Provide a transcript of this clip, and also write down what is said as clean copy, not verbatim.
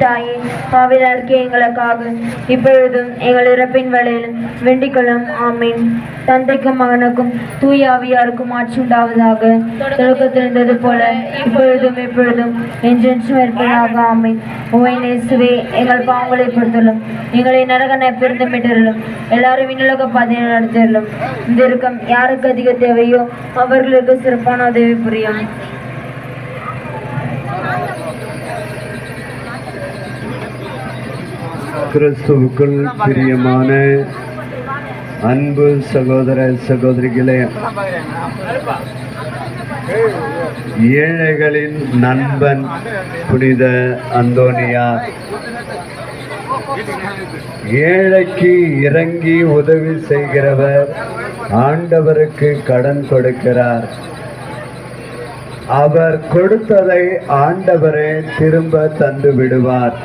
தாயே, பாவிலார்க்கு எங்களுக்காக இப்பொழுதும் எங்கள் இறப்பின் வேளையிலும் வேண்டிக்கொள்ளும். ஆமீன். தந்தைக்கும் மகனுக்கும் தூய ஆவியாருக்கும் ஆட்சி உண்டாவதாக. தொடக்கத்தில் இருந்தது போல இப்பொழுதும் எப்பொழுதும் என்றென்றும் இருப்பதாக. ஆமீன். உம்மை இயேசுவே, எங்கள் பாவங்களை பொறுத்தலும் எங்களை நரகனை பிறந்து மீட்டலும் எல்லாரும் விண்ணுலக பாதையை நடத்திடலும். இந்த இறுக்கம் யாருக்கு அதிக தேவையோ அவர்களுக்கு சிறப்பான உதவி புரியும். கிறிஸ்துவுக்குள் பிரியமான அன்பு சகோதர சகோதரிகளே, ஏழைகளின் நண்பன் புனித அந்தோனியார் ஏழைக்கு இறங்கி உதவி செய்கிறவர் ஆண்டவருக்கு கடன் கொடுக்கிறார். அவர் கொடுத்ததை ஆண்டவரே திரும்ப தந்து விடுவார்.